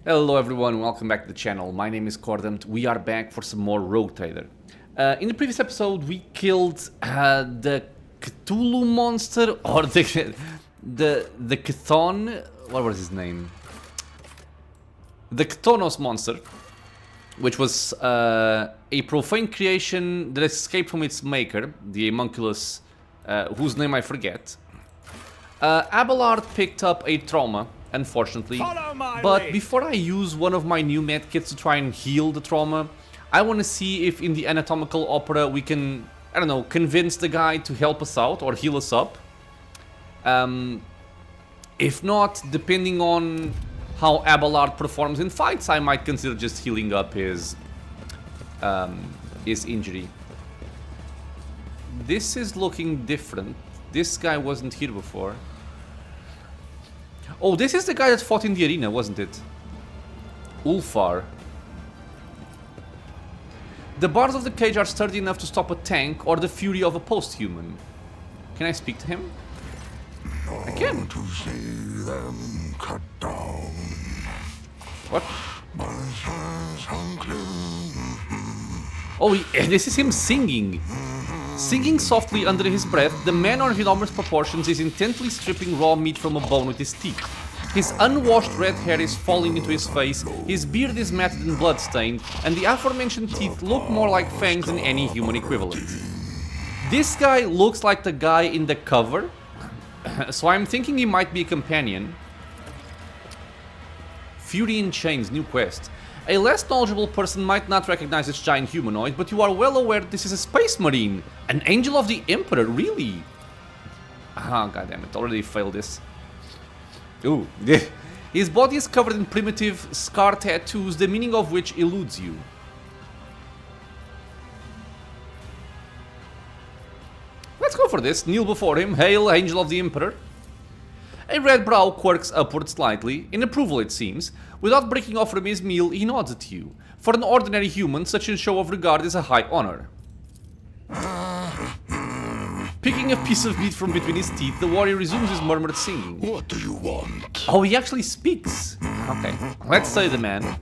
Hello everyone, welcome back to the channel. My name is Cordant. We are back for some more Rogue Trader. In the previous episode, we killed the Cthulhu monster, or the Chthon. What was his name? The Chtonos monster, which was a profane creation that escaped from its maker, the homunculus, whose name I forget. Abelard picked up a trauma, unfortunately, but before I use one of my new medkits to try and heal the trauma, I want to see if in the anatomical opera we can, I don't know, convince the guy to help us out or heal us up. If not, depending on how Abelard performs in fights, I might consider just healing up his injury. This is looking different. This guy wasn't here before. Oh, this is the guy that fought in the arena, wasn't it? Ulfar. The bars of the cage are sturdy enough to stop a tank or the fury of a post-human. Can I speak to him? I can. To see them cut down. What? Oh, this is him singing. Singing softly under his breath, the man of enormous proportions is intently stripping raw meat from a bone with his teeth. His unwashed red hair is falling into his face, his beard is matted and blood-stained, and the aforementioned teeth look more like fangs than any human equivalent. This guy looks like the guy in the cover, so I'm thinking he might be a companion. Fury in Chains, new quest. A less knowledgeable person might not recognize this giant humanoid, but you are well aware that this is a space marine. An angel of the Emperor, really? Ah, goddammit, already failed this. Ooh. His body is covered in primitive scar tattoos, the meaning of which eludes you. Let's go for this. Kneel before him. Hail, angel of the Emperor. A red brow quirks upward slightly, in approval it seems. Without breaking off from his meal, he nods at you. For an ordinary human, such a show of regard is a high honor. Picking a piece of meat from between his teeth, the warrior resumes his murmured singing. What do you want? Oh, he actually speaks. Okay, let's say the man.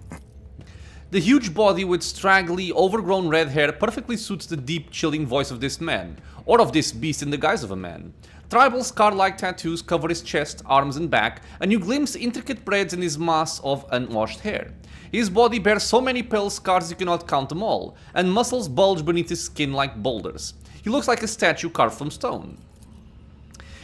The huge body with straggly, overgrown red hair perfectly suits the deep, chilling voice of this man, or of this beast in the guise of a man. Tribal scar-like tattoos cover his chest, arms and back, and you glimpse intricate braids in his mass of unwashed hair. His body bears so many pale scars you cannot count them all, and muscles bulge beneath his skin like boulders. He looks like a statue carved from stone.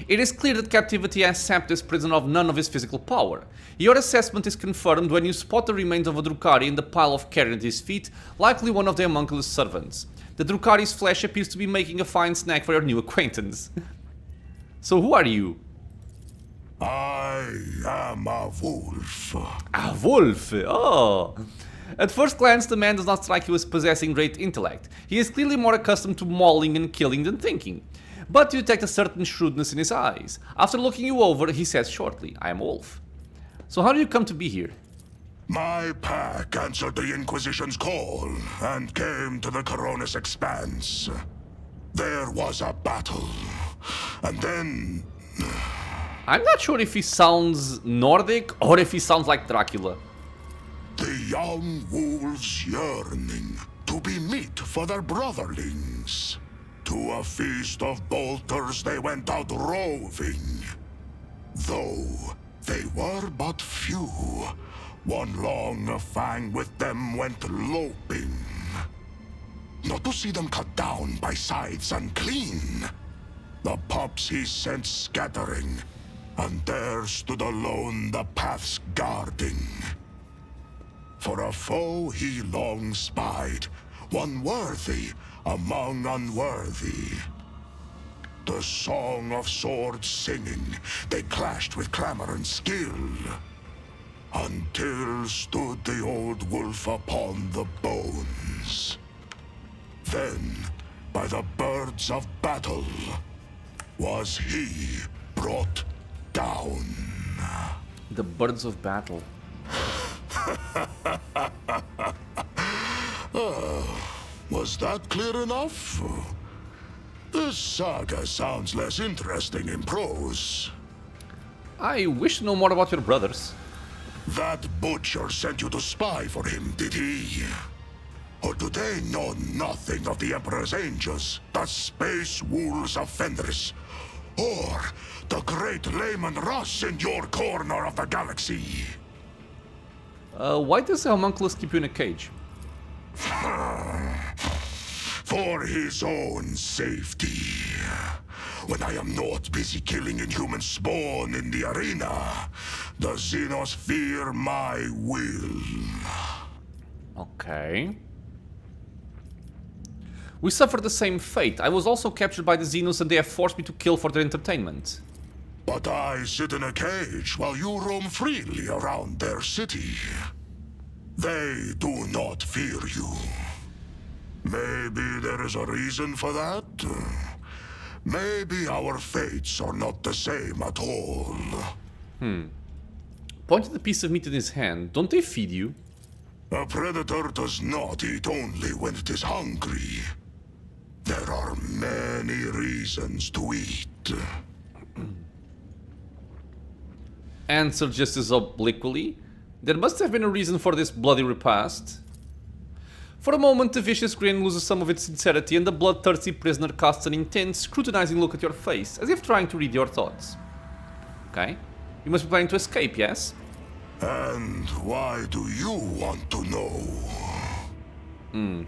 It is clear that captivity has sapped this prisoner of none of his physical power. Your assessment is confirmed when you spot the remains of a Drukhari in the pile of carrion at his feet, likely one of the homunculus servants. The Drukhari's flesh appears to be making a fine snack for your new acquaintance. So who are you? I am a wolf. A wolf? Oh. At first glance, the man does not strike you as possessing great intellect. He is clearly more accustomed to mauling and killing than thinking. But you detect a certain shrewdness in his eyes. After looking you over, he says shortly, I am Wolf. So how do you come to be here? My pack answered the Inquisition's call and came to the Coronis Expanse. There was a battle. And then... I'm not sure if he sounds Nordic or if he sounds like Dracula. The young wolves yearning to be meat for their brotherlings. To a feast of bolters they went out roving. Though they were but few, one long fang with them went loping. Not to see them cut down by scythes and clean. The pups he sent scattering, and there stood alone the paths guarding. For a foe he long spied, one worthy among unworthy. The song of swords singing, they clashed with clamor and skill, until stood the old wolf upon the bones. Then, by the birds of battle, was he brought down. The birds of battle. Was that clear enough? This saga sounds less interesting in prose. I wish to know more about your brothers. That butcher sent you to spy for him, did he? Or do they know nothing of the Emperor's angels, the space wolves of Fenris, or the great Lehman Russ in your corner of the galaxy? Why does the homunculus keep you in a cage? For his own safety. When I am not busy killing inhuman spawn in the arena, the Xenos fear my will. Okay. We suffered the same fate. I was also captured by the Xenos and they have forced me to kill for their entertainment. But I sit in a cage while you roam freely around their city. They do not fear you. Maybe there is a reason for that. Maybe our fates are not the same at all. Point at the piece of meat in his hand. Don't they feed you? A predator does not eat only when it is hungry. There are many reasons to eat. Answer just as obliquely. There must have been a reason for this bloody repast. For a moment, the vicious grin loses some of its sincerity and the bloodthirsty prisoner casts an intense, scrutinizing look at your face, as if trying to read your thoughts. Okay. You must be planning to escape, yes? And why do you want to know?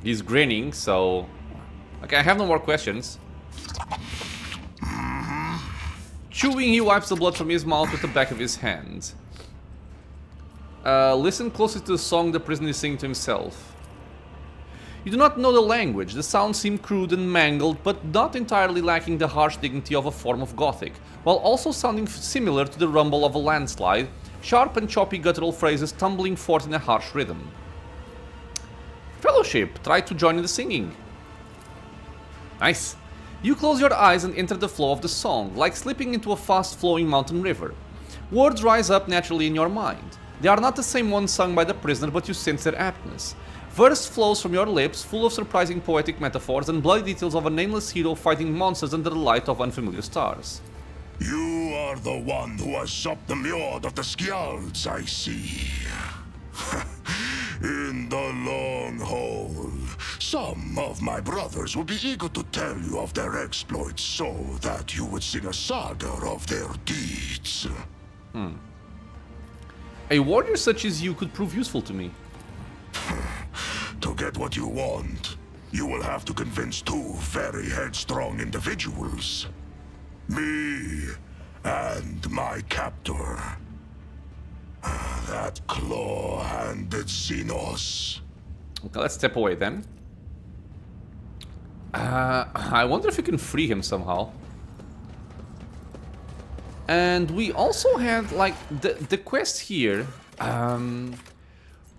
He's grinning, so... Okay, I have no more questions. Chewing, he wipes the blood from his mouth with the back of his hand. Listen closely to the song the prisoner is singing to himself. You do not know the language. The sounds seem crude and mangled, but not entirely lacking the harsh dignity of a form of Gothic, while also sounding similar to the rumble of a landslide, sharp and choppy guttural phrases tumbling forth in a harsh rhythm. Fellowship, try to join in the singing. Nice. You close your eyes and enter the flow of the song, like slipping into a fast-flowing mountain river. Words rise up naturally in your mind. They are not the same ones sung by the prisoner, but you sense their aptness. Verse flows from your lips, full of surprising poetic metaphors and bloody details of a nameless hero fighting monsters under the light of unfamiliar stars. You are the one who has supped the mjord of the Skjalds, I see. In the long haul, some of my brothers will be eager to tell you of their exploits so that you would sing a saga of their deeds. A warrior such as you could prove useful to me. To get what you want, you will have to convince two very headstrong individuals. Me and my captor. That claw-handed Xenos. Okay, let's step away then. I wonder if we can free him somehow. And we also had, like, the quest here.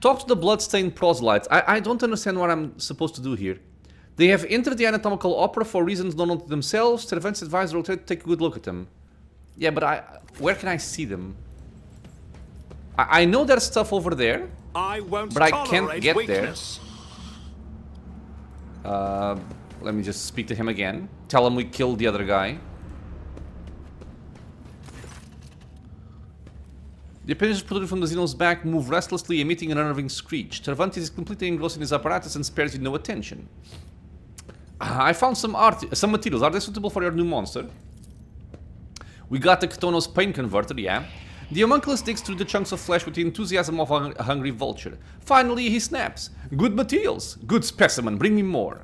Talk to the bloodstained proselytes. I don't understand what I'm supposed to do here. They have entered the anatomical opera for reasons known to themselves. Tervantias advisor will take a good look at them. Yeah, but where can I see them? I know there's stuff over there, but I can't get weakness. there. Let me just speak to him again. Tell him we killed the other guy. The appendages protruding from the Xenos' back move restlessly, emitting an unnerving screech. Tervantias is completely engrossed in his apparatus and spares you no attention. I found some materials. Are they suitable for your new monster? We got the Ktonos pain converter, yeah. The homunculus digs through the chunks of flesh with the enthusiasm of a hungry vulture. Finally, he snaps. Good materials. Good specimen. Bring me more.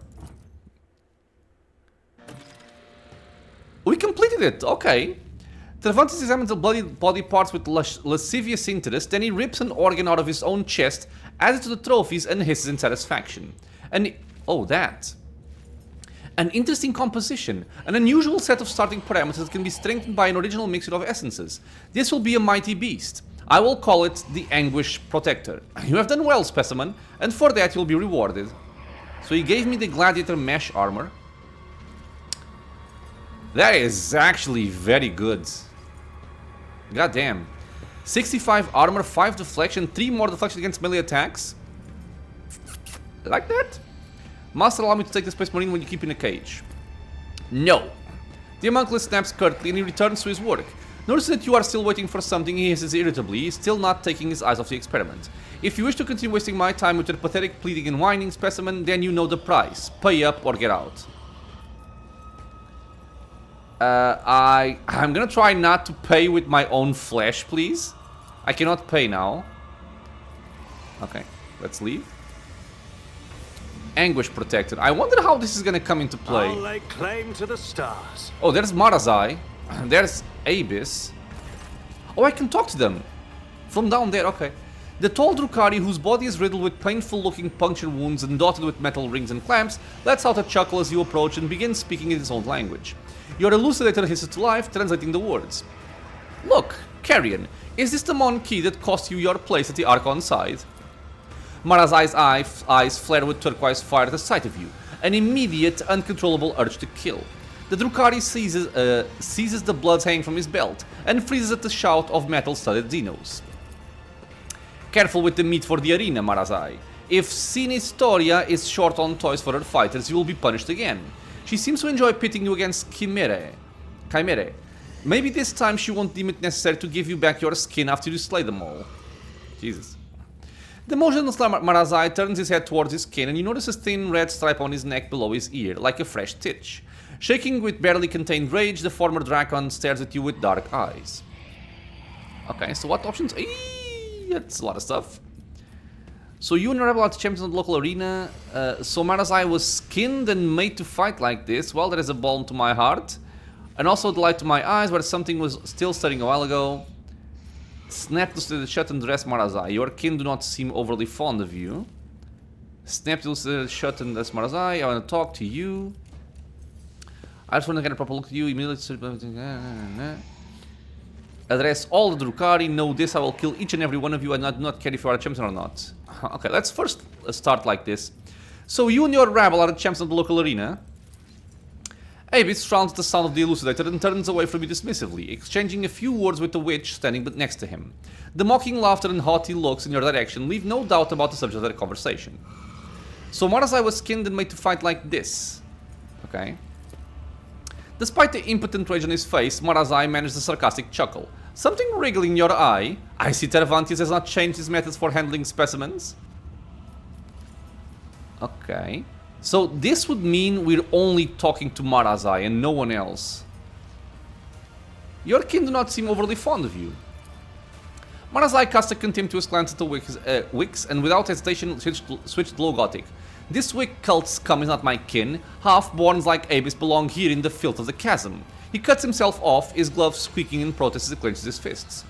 We completed it. Okay. Tervantias examines the bloody body parts with lascivious interest, then he rips an organ out of his own chest, adds it to the trophies, and hisses in satisfaction. Oh, that. An interesting composition, an unusual set of starting parameters that can be strengthened by an original mixture of essences. This will be a mighty beast. I will call it the Anguish Protector. You have done well, specimen, and for that you'll be rewarded. So he gave me the Gladiator Mesh Armor. That is actually very good. God damn. 65 armor, 5 deflection, 3 more deflection against melee attacks. Like that? Must allow me to take the Space Marine when you keep in a cage. No. The homunculus snaps curtly and he returns to his work. Noticing that you are still waiting for something, he hisses irritably, still not taking his eyes off the experiment. If you wish to continue wasting my time with your pathetic pleading and whining, specimen, then you know the price. Pay up or get out. I'm gonna try not to pay with my own flesh, please. I cannot pay now. Okay, let's leave. Anguish protected. I wonder how this is gonna come into play. I'll lay claim to the stars. Oh, there's Marazai. There's Abyss. Oh, I can talk to them. From down there, okay. The tall Drukhari, whose body is riddled with painful-looking puncture wounds and dotted with metal rings and clamps, lets out a chuckle as you approach and begins speaking in his own language. Your elucidator hisses to life, translating the words. Look, Carrion, is this the monkey that cost you your place at the Archon side? Marazai's eyes flare with turquoise fire at the sight of you, an immediate, uncontrollable urge to kill. The Drukhari seizes the bloods hanging from his belt and freezes at the shout of metal-studded Xenos. Careful with the meat for the arena, Marazai. If Sinistoria is short on toys for her fighters, you will be punished again. She seems to enjoy pitting you against Chimere. Maybe this time she won't deem it necessary to give you back your skin after you slay them all. Jesus. The motionless Marazai turns his head towards his skin and you notice a thin red stripe on his neck below his ear, like a fresh stitch. Shaking with barely contained rage, the former Drakon stares at you with dark eyes. Okay, so what options? That's a lot of stuff. So you and your rebel are the champions of the local arena. So Marazai was skinned and made to fight like this. Well, that is a balm to my heart. And also the light to my eyes, where something was still stirring a while ago. Snap to shut and dress Marazai. Your kin do not seem overly fond of you. Snap to shut and dress Marazai. I want to talk to you. I just want to get a proper look at you. Immediately address all the Drukhari. Know this, I will kill each and every one of you and not care if you are a champion or not. Okay, let's first start like this. So you and your rabble are the champions of the local arena. Abyss frowns at the sound of the elucidator and turns away from you dismissively, exchanging a few words with the witch standing next to him. The mocking laughter and haughty looks in your direction leave no doubt about the subject of their conversation. So Marazai was skinned and made to fight like this. Okay. Despite the impotent rage on his face, Marazai managed a sarcastic chuckle. Something wriggling in your eye. I see Tervantias has not changed his methods for handling specimens. Okay. So this would mean we're only talking to Marazai and no one else. Your kin do not seem overly fond of you. Marazai cast a contemptuous glance at the Wicks and without hesitation switched low Gothic. This Wick cult scum is not my kin. Half-borns like Abyss belong here in the filth of the chasm. He cuts himself off, his gloves squeaking in protest as he clenches his fists.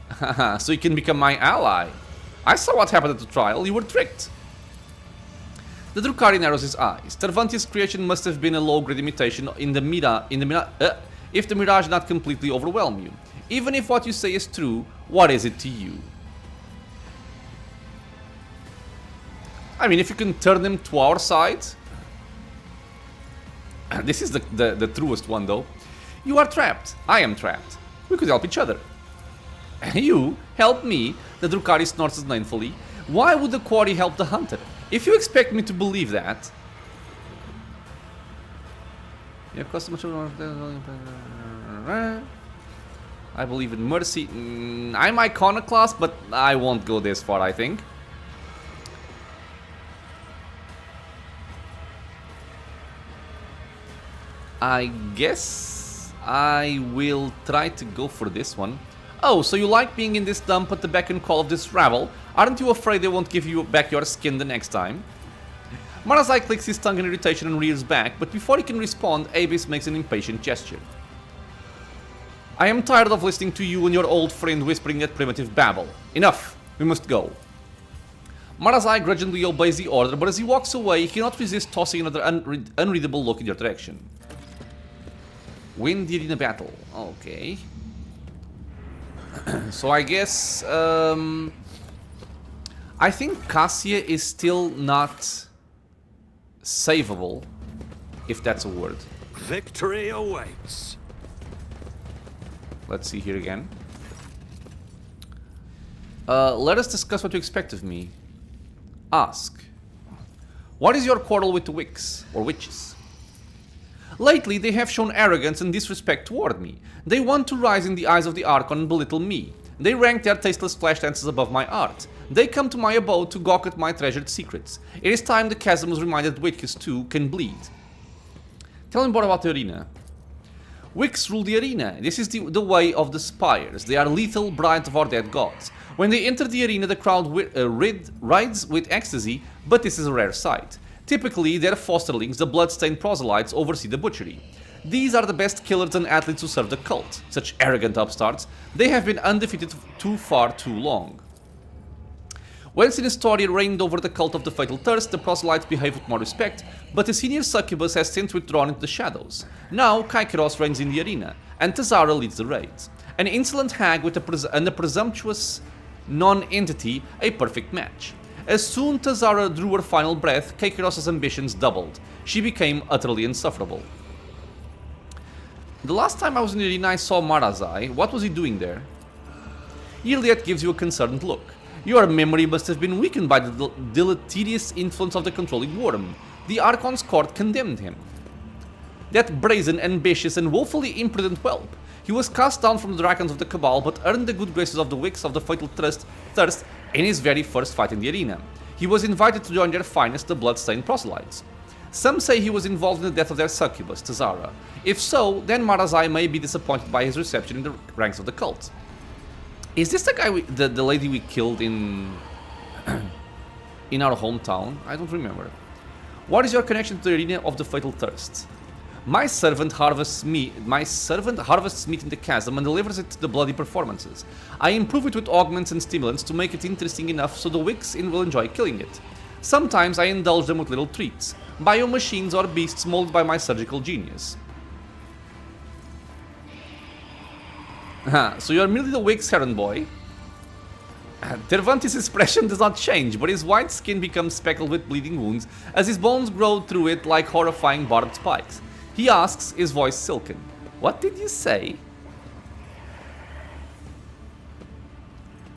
Haha, so you can become my ally. I saw what happened at the trial, you were tricked. The Drukhari narrows his eyes. Tervantias' creation must have been a low-grade imitation if the mirage not completely overwhelm you. Even if what you say is true, what is it to you? I mean, if you can turn them to our side... This is the truest one, though. You are trapped. I am trapped. We could help each other. You help me, the Drukhari snorts disdainfully. Why would the quarry help the hunter? If you expect me to believe that... You have I believe in mercy. I'm iconoclast, but I won't go this far, I think. I guess I will try to go for this one. Oh, so you like being in this dump at the beck and call of this rabble? Aren't you afraid they won't give you back your skin the next time? Marazai clicks his tongue in irritation and rears back, but before he can respond, Abyss makes an impatient gesture. I am tired of listening to you and your old friend whispering that primitive babble. Enough! We must go. Marazai grudgingly obeys the order, but as he walks away, he cannot resist tossing another unreadable look in your direction. Win the arena battle. Okay. So I guess... I think Cassia is still not savable, if that's a word. Victory awaits. Let's see here again. Let us discuss what you expect of me. Ask. What is your quarrel with the Wicks, or witches? Lately, they have shown arrogance and disrespect toward me. They want to rise in the eyes of the Archon and belittle me. They rank their tasteless flash dances above my art. They come to my abode to gawk at my treasured secrets. It is time the chasm was reminded witches too can bleed. Tell me more about the arena. Wicks rule the arena. This is the way of the spires. They are lethal brides of our dead gods. When they enter the arena, the crowd rides with ecstasy, but this is a rare sight. Typically, their fosterlings, the blood-stained proselytes, oversee the butchery. These are the best killers and athletes who serve the cult. Such arrogant upstarts, they have been undefeated too long. When Sinistoria reigned over the cult of the Fatal Thirst, the proselytes behaved with more respect, but the senior succubus has since withdrawn into the shadows. Now, Kaikaros reigns in the arena, and Tazara leads the raids. An insolent hag and a presumptuous non-entity, a perfect match. As soon as Tazara drew her final breath, Kaikaros' ambitions doubled. She became utterly insufferable. The last time I was in the arena I saw Marazai. What was he doing there? Iliad gives you a concerned look. Your memory must have been weakened by the deleterious influence of the controlling worm. The Archon's court condemned him. That brazen, ambitious, and woefully imprudent whelp. He was cast down from the dragons of the Cabal, but earned the good graces of the Wicks of the Fatal Thirst in his very first fight in the arena. He was invited to join their finest, the blood-stained proselytes. Some say he was involved in the death of their succubus, Tazara. If so, then Marazai may be disappointed by his reception in the ranks of the cult. Is this the guy, the lady we killed in in our hometown? I don't remember. What is your connection to the arena of the Fatal Thirst? My servant harvests meat in the chasm and delivers it to the bloody performances. I improve it with augments and stimulants to make it interesting enough so the Wicks will enjoy killing it. Sometimes I indulge them with little treats, biomachines or beasts molded by my surgical genius. So you're merely the Wicks errand boy. Tervantias' expression does not change, but his white skin becomes speckled with bleeding wounds as his bones grow through it like horrifying barbed spikes. He asks, his voice silken. What did you say?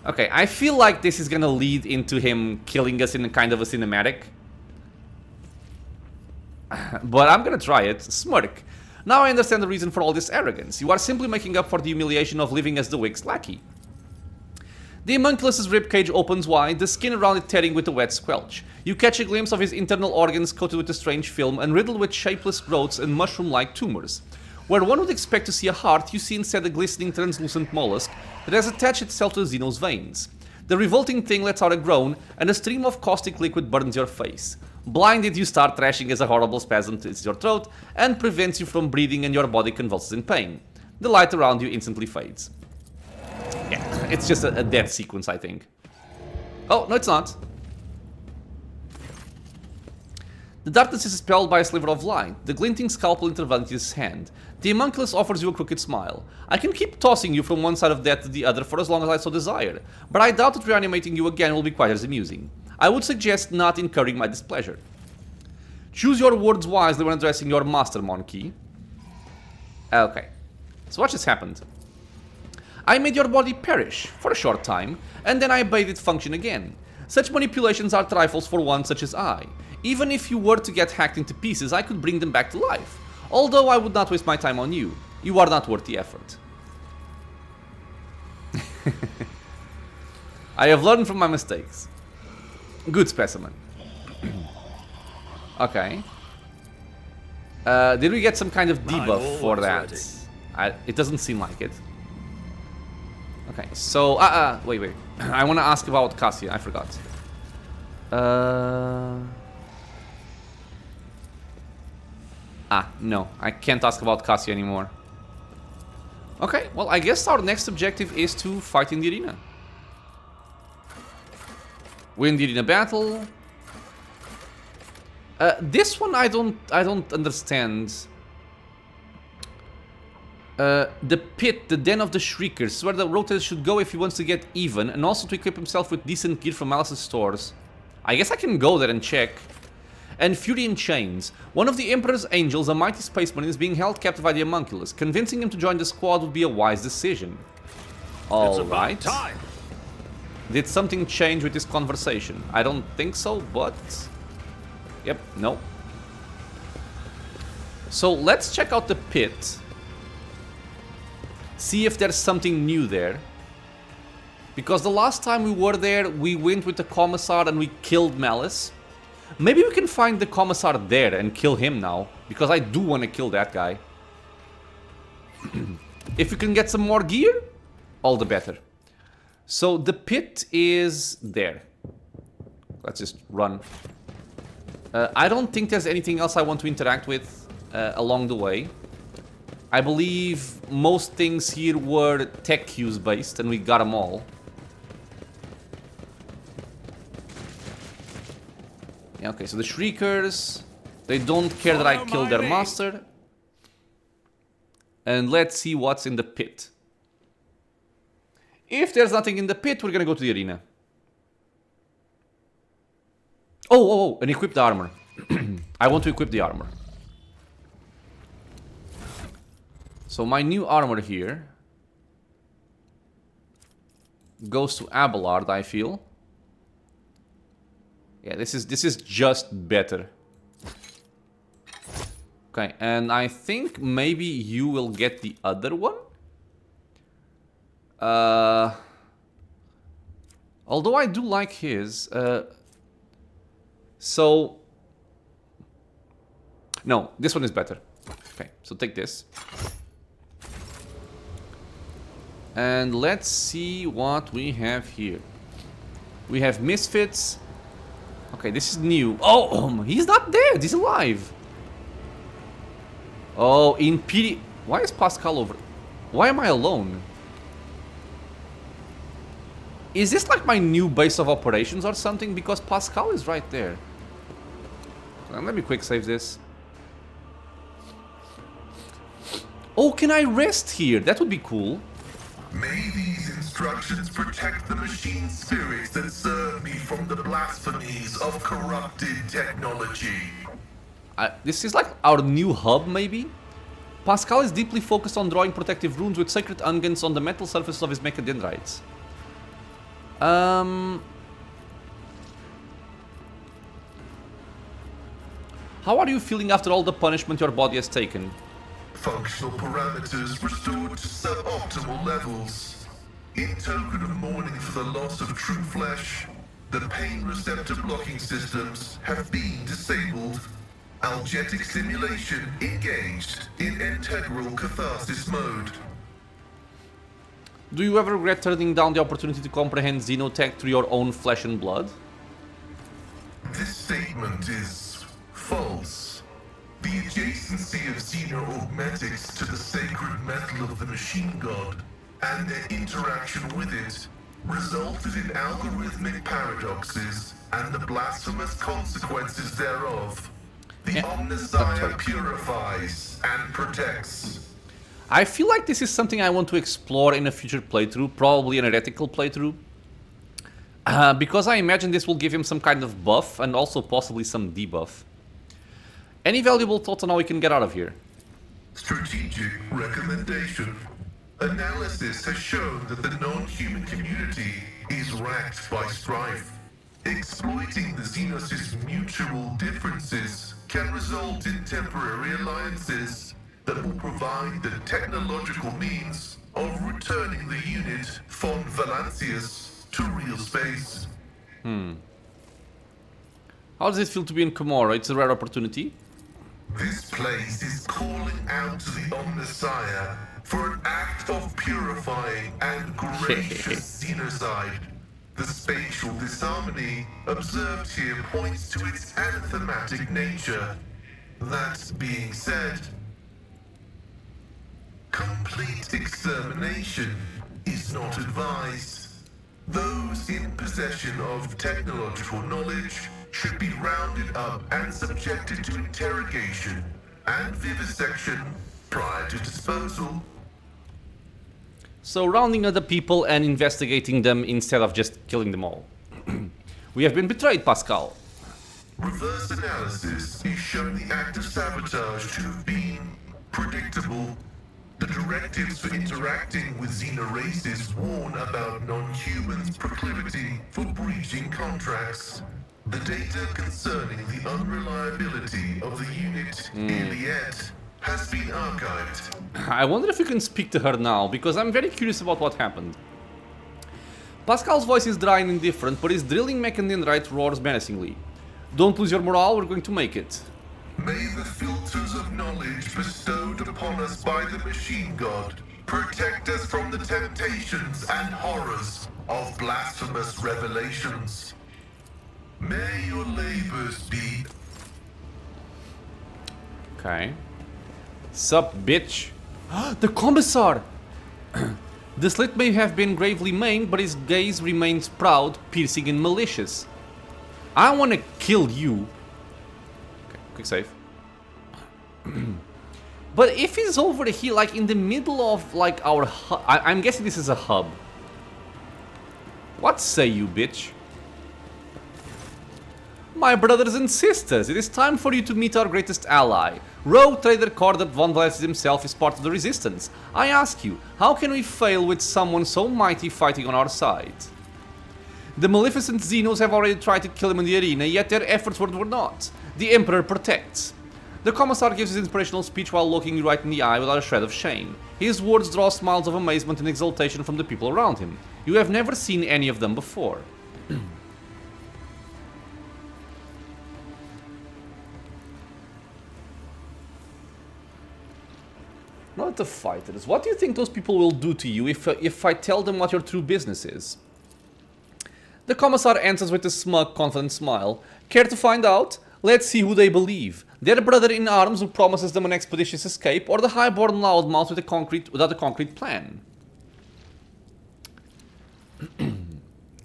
Okay, I feel like this is gonna lead into him killing us in a kind of a cinematic. But I'm gonna try it. Smirk. Now I understand the reason for all this arrogance. You are simply making up for the humiliation of living as the Wicks lackey. The homunculus' ribcage opens wide, the skin around it tearing with a wet squelch. You catch a glimpse of his internal organs coated with a strange film and riddled with shapeless growths and mushroom-like tumors. Where one would expect to see a heart, you see instead a glistening translucent mollusk that has attached itself to Xeno's veins. The revolting thing lets out a groan, and a stream of caustic liquid burns your face. Blinded, you start thrashing as a horrible spasm hits your throat and prevents you from breathing and your body convulses in pain. The light around you instantly fades. Yeah, it's just a death sequence, I think. Oh, no it's not. The darkness is dispelled by a sliver of light, the glinting scalpel in Tervantias' hand. The homunculus offers you a crooked smile. I can keep tossing you from one side of death to the other for as long as I so desire, but I doubt that reanimating you again will be quite as amusing. I would suggest not incurring my displeasure. Choose your words wisely when addressing your master, Monkey. Okay, so what just happened? I made your body perish, for a short time, and then I bade it function again. Such manipulations are trifles for one such as I. Even if you were to get hacked into pieces, I could bring them back to life. Although I would not waste my time on you. You are not worth the effort. I have learned from my mistakes. Good specimen. Okay. Did we get some kind of debuff for that? It doesn't seem like it. Okay, so, wait. I want to ask about Cassia, I forgot. No, I can't ask about Cassia anymore. Okay, well, I guess our next objective is to fight in the arena. Win the arena battle. This one I don't understand. The pit, the den of the shriekers, where the rotator should go if he wants to get even, and also to equip himself with decent gear from Alice's stores. I guess I can go there and check. And Fury in Chains. One of the Emperor's angels, a mighty spaceman, is being held captive by the homunculus. Convincing him to join the squad would be a wise decision. Alright. Did something change with this conversation? I don't think so, but... Yep, no. So let's check out the pit. See if there's something new there. Because the last time we were there, we went with the Commissar and we killed Malice. Maybe we can find the Commissar there and kill him now. Because I do want to kill that guy. If we can get some more gear, all the better. So the pit is there. Let's just run. I don't think there's anything else I want to interact with along the way. I believe most things here were tech cues based and we got them all. Yeah, okay, so the Shriekers, they don't care that I killed their master. And let's see what's in the pit. If there's nothing in the pit, we're gonna go to the arena. Oh, and equip the armor. I want to equip the armor. So my new armor here goes to Abelard, I feel. Yeah, this is just better. Okay, and I think maybe you will get the other one. Although I do like his. So no, this one is better. Okay, so take this. And let's see what we have here. We have Misfits. Okay, this is new. Oh, he's not dead. He's alive. Oh, in PD. Why is Pascal over? Why am I alone? Is this like my new base of operations or something? Because Pascal is right there. Let me quick save this. Oh, can I rest here? That would be cool. May these instructions protect the machine spirits that serve me from the blasphemies of corrupted technology. This is like our new hub, maybe? Pascal is deeply focused on drawing protective runes with sacred unguents on the metal surface of his mechadendrites. How are you feeling after all the punishment your body has taken? Functional parameters restored to suboptimal levels. In token of mourning for the loss of true flesh, the pain receptor blocking systems have been disabled. Algetic stimulation engaged in integral catharsis mode. Do you ever regret turning down the opportunity to comprehend xenotech through your own flesh and blood? This statement is false. The adjacency of xeno-augmetics to the sacred metal of the machine god and their interaction with it resulted in algorithmic paradoxes and the blasphemous consequences thereof. The Omnissiah purifies and protects. I feel like this is something I want to explore in a future playthrough, probably an heretical playthrough. Because I imagine this will give him some kind of buff and also possibly some debuff. Any valuable thoughts on how we can get out of here? Strategic recommendation. Analysis has shown that the non-human community is racked by strife. Exploiting the Xenos' mutual differences can result in temporary alliances that will provide the technological means of returning the unit von Valancius to real space. How does it feel to be in Komorra? It's a rare opportunity. This place is calling out to the Omnissiah for an act of purifying and gracious xenocide. The spatial disharmony observed here points to its anathematic nature. That being said, complete extermination is not advised. Those in possession of technological knowledge should be rounded up and subjected to interrogation and vivisection prior to disposal. So rounding other people and investigating them instead of just killing them all. We have been betrayed, Pascal. Reverse analysis is showing the act of sabotage to have been predictable. The directives for interacting with xenoraces warn about non-humans' proclivity for breaching contracts. The data concerning the unreliability of the unit Iliad has been archived. I wonder if you can speak to her now, because I'm very curious about what happened. Pascal's voice is dry and indifferent, but his drilling mechanindrite roars menacingly. Don't lose your morale, we're going to make it. May the filters of knowledge bestowed upon us by the machine god protect us from the temptations and horrors of blasphemous revelations. May your labors be... Okay. Sup, bitch? The Commissar! The slit may have been gravely maimed, but his gaze remains proud, piercing and malicious. I wanna kill you. Okay, quick save. But if he's over here, like in the middle of like our hub, I'm guessing this is a hub. What say you, bitch? My brothers and sisters, it is time for you to meet our greatest ally. Rogue trader Cordup von Vales himself is part of the resistance. I ask you, how can we fail with someone so mighty fighting on our side? The maleficent Xenos have already tried to kill him in the arena, yet their efforts were not. The Emperor protects. The Commissar gives his inspirational speech while looking you right in the eye without a shred of shame. His words draw smiles of amazement and exultation from the people around him. You have never seen any of them before. Not the fighters. What do you think those people will do to you if I tell them what your true business is? The Commissar answers with a smug, confident smile. Care to find out? Let's see who they believe. Their brother in arms who promises them an expeditious escape, or the highborn loudmouth without a concrete plan?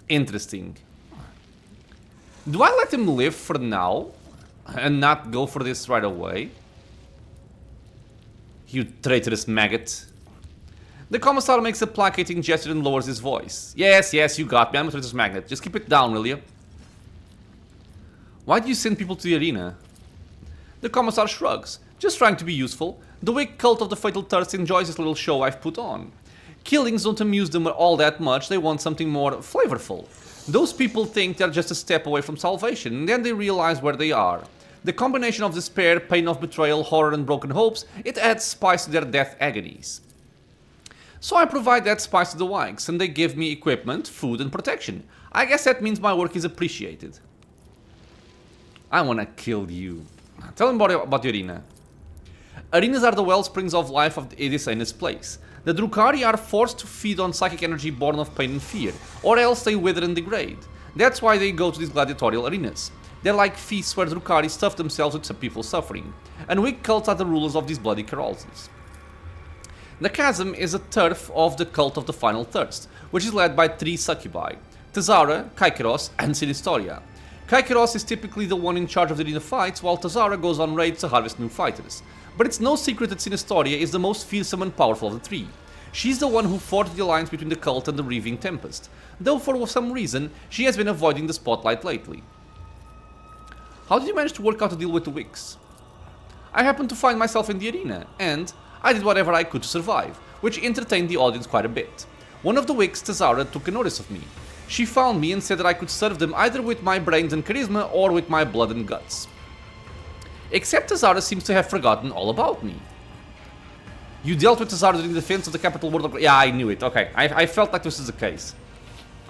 Interesting. Do I let him live for now and not go for this right away? You traitorous maggot. The Commissar makes a placating gesture and lowers his voice. Yes, you got me. I'm a traitorous maggot. Just keep it down, will you? Why do you send people to the arena? The Commissar shrugs. Just trying to be useful. The weak cult of the Fatal Thirst enjoys this little show I've put on. Killings don't amuse them all that much. They want something more flavorful. Those people think they're just a step away from salvation, and then they realize where they are. The combination of despair, pain of betrayal, horror and broken hopes, it adds spice to their death agonies. So I provide that spice to the Wikes, and they give me equipment, food and protection. I guess that means my work is appreciated. I wanna kill you. Tell me about the arena. Arenas are the wellsprings of life of this heinous place. The Drukhari are forced to feed on psychic energy born of pain and fear, or else they wither and degrade. That's why they go to these gladiatorial arenas. They're like feasts where Drukhari stuff themselves with some people suffering, and weak cults are the rulers of these bloody carousals. The chasm is a turf of the cult of the Final Thirst, which is led by three succubi, Tazara, Kaikeros, and Sinistoria. Kaikeros is typically the one in charge of the arena fights, while Tazara goes on raids to harvest new fighters. But it's no secret that Sinistoria is the most fearsome and powerful of the three. She's the one who forged the alliance between the cult and the Reaving Tempest, though for some reason she has been avoiding the spotlight lately. How did you manage to work out a deal with the Wicks? I happened to find myself in the arena, and I did whatever I could to survive, which entertained the audience quite a bit. One of the Wicks, Tazara, took a notice of me. She found me and said that I could serve them either with my brains and charisma or with my blood and guts. Except Tazara seems to have forgotten all about me. You dealt with Tazara during the defense of the capital world of... Yeah, I knew it. Okay, I felt like this was the case.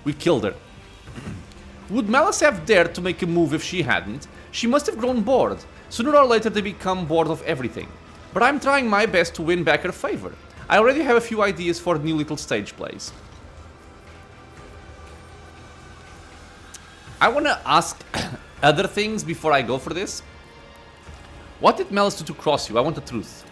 We killed her. Would Malice have dared to make a move if she hadn't? She must have grown bored. Sooner or later they become bored of everything. But I'm trying my best to win back her favor. I already have a few ideas for new little stage plays. I want to ask other things before I go for this. What did Malice do to cross you? I want the truth.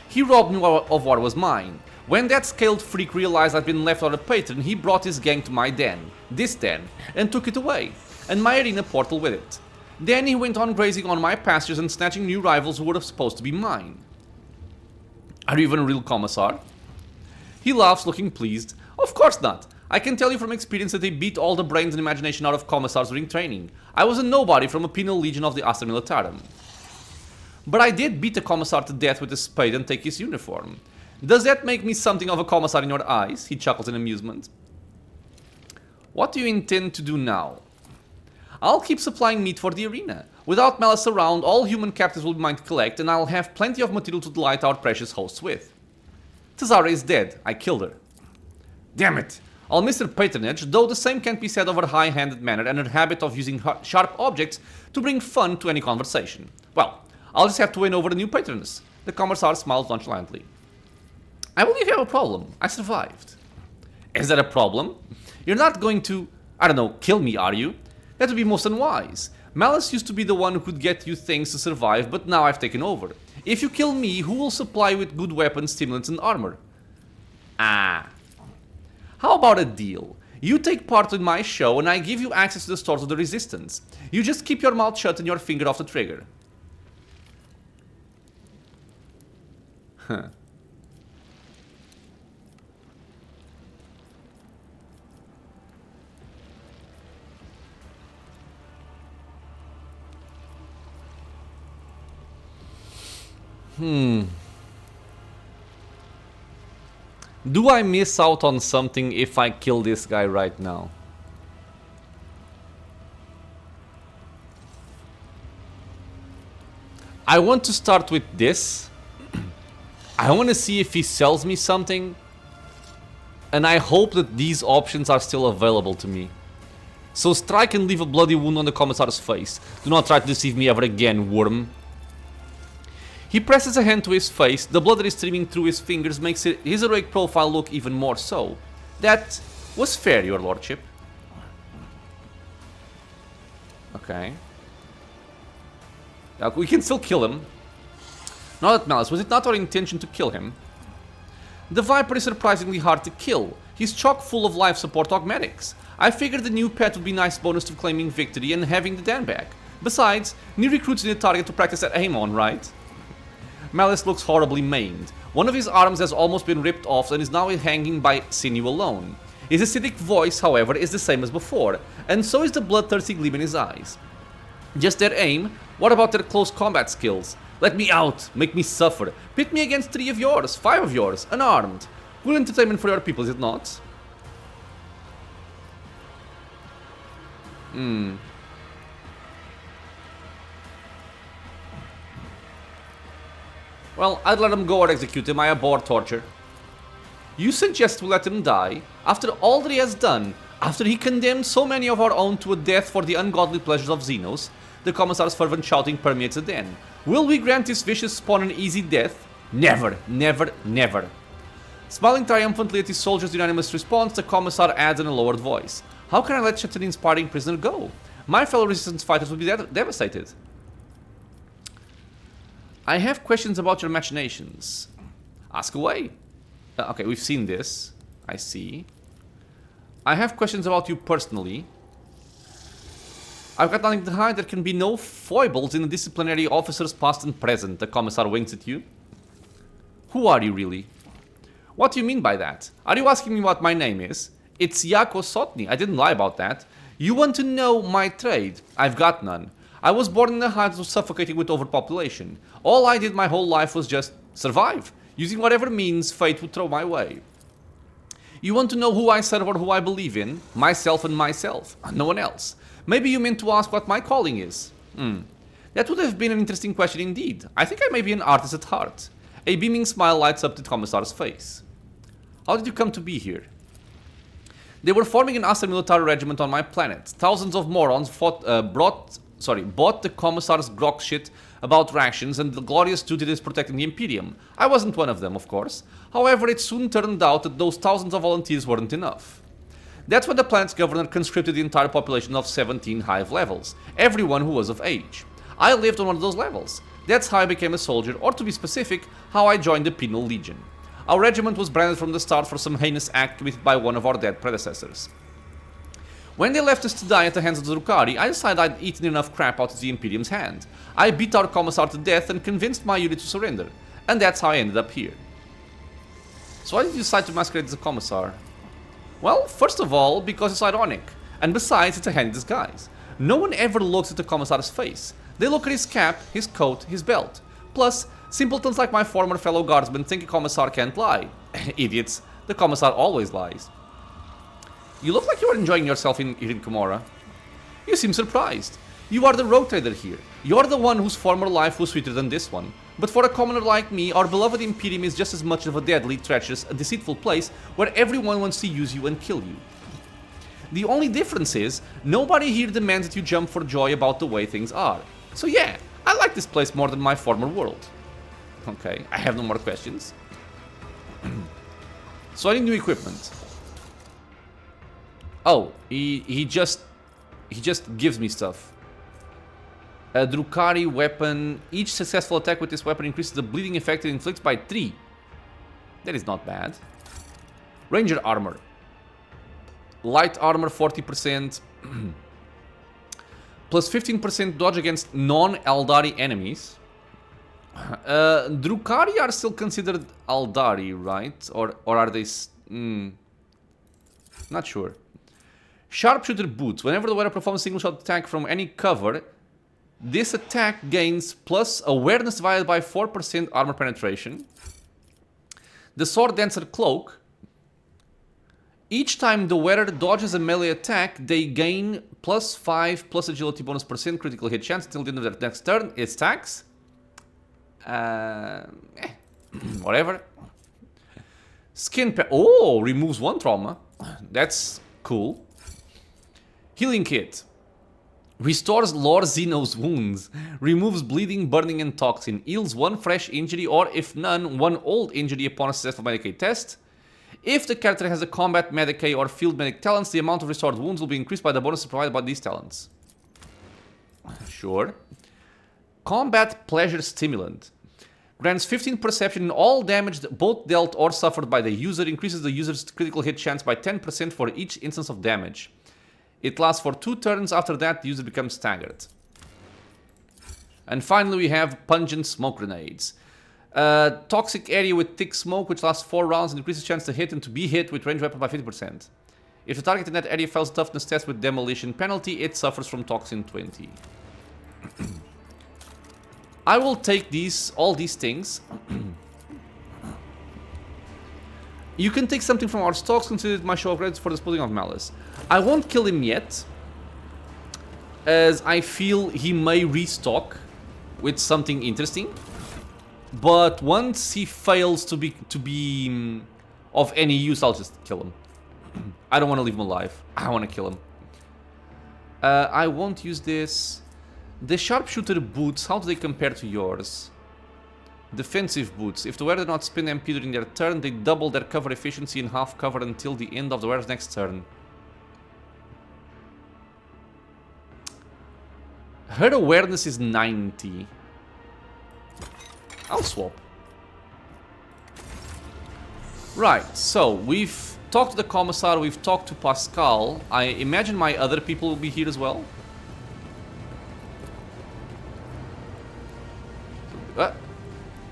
He robbed me of what was mine. When that scaled freak realized I'd been left without a patron, he brought his gang to my den, this den, and took it away, and my arena portal with it. Then he went on grazing on my pastures and snatching new rivals who were supposed to be mine. Are you even a real commissar? He laughs, looking pleased. Of course not. I can tell you from experience that they beat all the brains and imagination out of commissars during training. I was a nobody from a penal legion of the Astra Militarum. But I did beat a commissar to death with a spade and take his uniform. Does that make me something of a commissar in your eyes? He chuckles in amusement. What do you intend to do now? I'll keep supplying meat for the arena. Without Malice around, all human captives will be mine to collect, and I'll have plenty of material to delight our precious hosts with. Tazara is dead. I killed her. Damn it. I'll miss her patronage, though the same can't be said of her high-handed manner and her habit of using sharp objects to bring fun to any conversation. Well, I'll just have to win over a new patroness. The Commissar smiled nonchalantly. I believe you have a problem. I survived. Is that a problem? You're not going to, I don't know, kill me, are you? That would be most unwise. Malice used to be the one who could get you things to survive, but now I've taken over. If you kill me, who will supply you with good weapons, stimulants, and armor? Ah. How about a deal? You take part in my show and I give you access to the stores of the Resistance. You just keep your mouth shut and your finger off the trigger. Huh. Do I miss out on something if I kill this guy right now? I want to start with this. I want to see if he sells me something. And I hope that these options are still available to me. So strike and leave a bloody wound on the Commissar's face. Do not try to deceive me ever again, worm. He presses a hand to his face, the blood that is streaming through his fingers makes his heroic profile look even more so. That was fair, your lordship. Okay. Now, we can still kill him. Not at Malice, was it not our intention to kill him? The Viper is surprisingly hard to kill. He's chock full of life support augmetics. I figured the new pet would be a nice bonus to claiming victory and having the Dan back. Besides, new recruits need a target to practice at aim on, right? Malice looks horribly maimed. One of his arms has almost been ripped off and is now hanging by sinew alone. His acidic voice, however, is the same as before, and so is the bloodthirsty gleam in his eyes. Just their aim? What about their close combat skills? Let me out, make me suffer. Pit me against 3 of yours, 5 of yours, unarmed. Good entertainment for your people, is it not? Well, I'd let him go or execute him. I abhor torture. You suggest we let him die? After all that he has done? After he condemned so many of our own to a death for the ungodly pleasures of Xenos? The Commissar's fervent shouting permeates the den. Will we grant this vicious spawn an easy death? Never, never, never. Smiling triumphantly at his soldiers' unanimous response, the Commissar adds in a lowered voice. How can I let such an inspiring prisoner go? My fellow resistance fighters would be devastated. I have questions about your machinations. Ask away. Okay, we've seen this. I see. I have questions about you personally. I've got nothing to hide. There can be no foibles in the disciplinary officers past and present. The Commissar winks at you. Who are you really? What do you mean by that? Are you asking me what my name is? It's Yako Sotny. I didn't lie about that. You want to know my trade? I've got none. I was born in the heights of suffocating with overpopulation. All I did my whole life was just survive, using whatever means fate would throw my way. You want to know who I serve or who I believe in? Myself and myself, no one else. Maybe you meant to ask what my calling is. That would have been an interesting question indeed. I think I may be an artist at heart. A beaming smile lights up the Commissar's face. How did you come to be here? They were forming an Aster military regiment on my planet. Thousands of morons bought the Commissar's grok shit about rations and the glorious duty that is protecting the Imperium. I wasn't one of them, of course. However, it soon turned out that those thousands of volunteers weren't enough. That's when the planet's governor conscripted the entire population of 17 hive levels, everyone who was of age. I lived on one of those levels. That's how I became a soldier, or to be specific, how I joined the Penal Legion. Our regiment was branded from the start for some heinous act committed by one of our dead predecessors. When they left us to die at the hands of the Drukhari, I decided I'd eaten enough crap out of the Imperium's hand. I beat our Commissar to death and convinced my unit to surrender, and that's how I ended up here. So why did you decide to masquerade as a Commissar? Well, first of all, because it's ironic, and besides, it's a handy disguise. No one ever looks at the Commissar's face. They look at his cap, his coat, his belt. Plus, simpletons like my former fellow guardsmen think a Commissar can't lie. Idiots, the Commissar always lies. You look like you are enjoying yourself here in Komora. You seem surprised. You are the road trader here. You're the one whose former life was sweeter than this one. But for a commoner like me, our beloved Imperium is just as much of a deadly, treacherous, deceitful place where everyone wants to use you and kill you. The only difference is, nobody here demands that you jump for joy about the way things are. So yeah, I like this place more than my former world. Okay, I have no more questions. So I need new equipment. Oh, he just gives me stuff. A Drukhari weapon. Each successful attack with this weapon increases the bleeding effect it inflicts by 3. That is not bad. Ranger armor. Light armor 40%. Plus 15% dodge against non-Eldari enemies. Drukhari are still considered Eldari, right? Or are they... Not sure. Sharpshooter boots. Whenever the wearer performs a single shot attack from any cover, this attack gains plus awareness divided by 4% armor penetration. The sword dancer cloak. Each time the wearer dodges a melee attack, they gain plus 5 plus agility bonus % critical hit chance until the end of their next turn. It stacks. Whatever. Skin oh, removes 1 trauma. That's cool. Healing kit. Restores Lord Zeno's wounds. Removes bleeding, burning, and toxin. Heals 1 fresh injury or, if none, 1 old injury upon a successful Medicaid test. If the character has a combat, Medicaid, or field medic talents, the amount of restored wounds will be increased by the bonus provided by these talents. Sure. Combat pleasure stimulant. Grants 15 perception in all damage both dealt or suffered by the user. Increases the user's critical hit chance by 10% for each instance of damage. It lasts for 2 turns. After that, the user becomes staggered. And finally, we have pungent smoke grenades. Toxic area with thick smoke, which lasts 4 rounds and increases chance to hit and to be hit with ranged weapon by 50%. If the target in that area fails a toughness test with demolition penalty, it suffers from toxin 20. I will take all these things. You can take something from our stocks, consider it my show of credits for the splitting of malice. I won't kill him yet, as I feel he may restock with something interesting. But once he fails to be of any use, I'll just kill him. I don't want to leave him alive. I want to kill him. I won't use this. The sharpshooter boots, how do they compare to yours? Defensive boots. If the wearer does not spend MP during their turn, they double their cover efficiency in half cover until the end of the wearer's next turn. Her awareness is 90. I'll swap. Right, so we've talked to the Commissar, we've talked to Pascal. I imagine my other people will be here as well.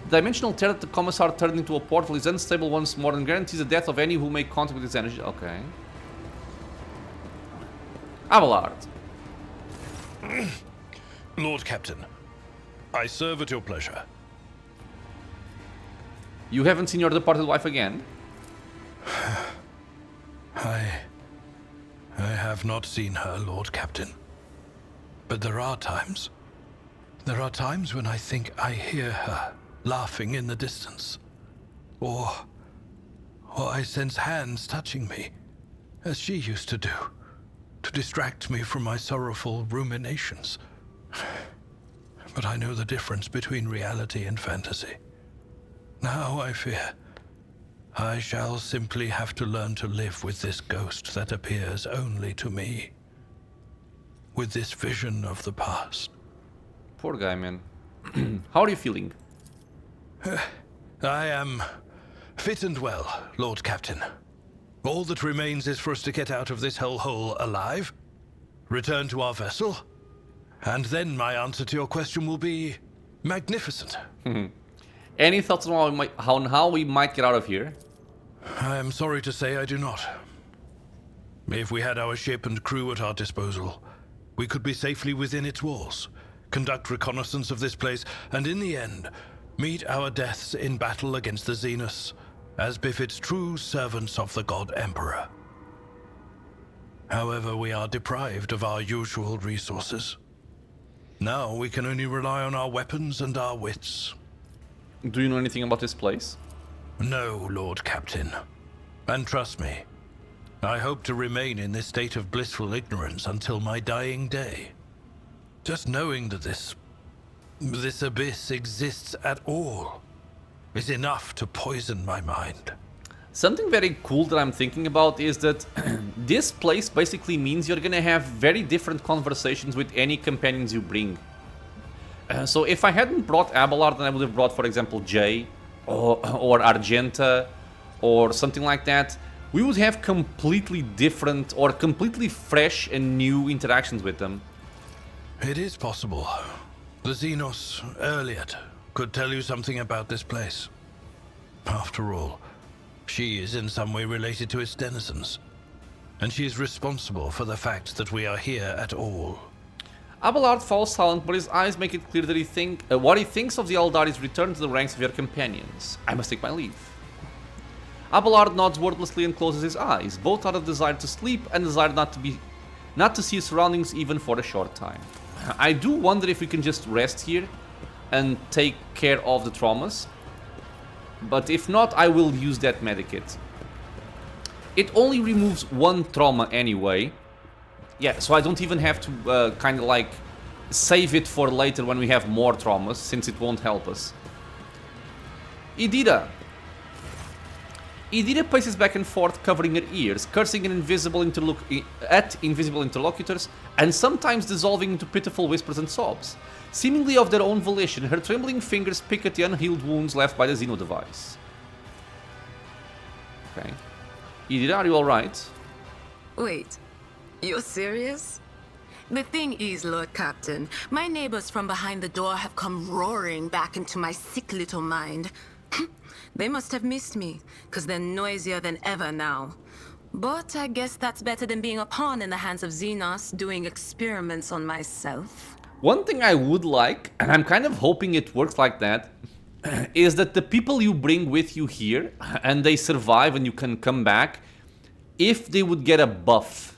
Dimensional tear that the Commissar turned into a portal is unstable once more and guarantees the death of any who make contact with its energy. Okay. Abelard. Lord Captain, I serve at your pleasure. You haven't seen your departed wife again? I have not seen her, Lord Captain. But there are times when I think I hear her laughing in the distance. Or I sense hands touching me, as she used to do, to distract me from my sorrowful ruminations. But I know the difference between reality and fantasy. Now I fear I shall simply have to learn to live with this ghost that appears only to me. With this vision of the past. Poor guy, man. How are you feeling? I am fit and well, Lord Captain. All that remains is for us to get out of this hellhole alive, return to our vessel, and then my answer to your question will be magnificent. Any thoughts on how we might get out of here? I am sorry to say I do not. If we had our ship and crew at our disposal, we could be safely within its walls, conduct reconnaissance of this place, and in the end, meet our deaths in battle against the Xenos, as befits true servants of the God Emperor. However, we are deprived of our usual resources. Now we can only rely on our weapons and our wits. Do you know anything about this place? No, Lord Captain. And trust me, I hope to remain in this state of blissful ignorance until my dying day. Just knowing that this abyss exists at all is enough to poison my mind. Something very cool that I'm thinking about is that this place basically means you're gonna have very different conversations with any companions you bring. So if I hadn't brought Abelard, then I would have brought, for example, Jay or Argenta or something like that. We would have completely different or completely fresh and new interactions with them. It is possible. The Xenos, Erliot, could tell you something about this place. After all, she is in some way related to its denizens, and she is responsible for the fact that we are here at all. Abelard falls silent, but his eyes make it clear that what he thinks of the Eldaris return to the ranks of your companions. I must take my leave. Abelard nods wordlessly and closes his eyes, both out of desire to sleep and desire not to see his surroundings even for a short time. I do wonder if we can just rest here and take care of the traumas, but if not, I will use that medikit. It only removes one trauma anyway. Yeah, so I don't even have to kind of like save it for later when we have more traumas, since it won't help us. Idira paces back and forth, covering her ears, cursing at invisible interlocutors, and sometimes dissolving into pitiful whispers and sobs. Seemingly of their own volition, her trembling fingers pick at the unhealed wounds left by the Xeno device. Okay. Idira, are you alright? Wait, you're serious? The thing is, Lord Captain, my neighbors from behind the door have come roaring back into my sick little mind. They must have missed me, because they're noisier than ever now. But I guess that's better than being a pawn in the hands of Xenos doing experiments on myself. One thing I would like, and I'm kind of hoping it works like that, is that the people you bring with you here, and they survive and you can come back, if they would get a buff.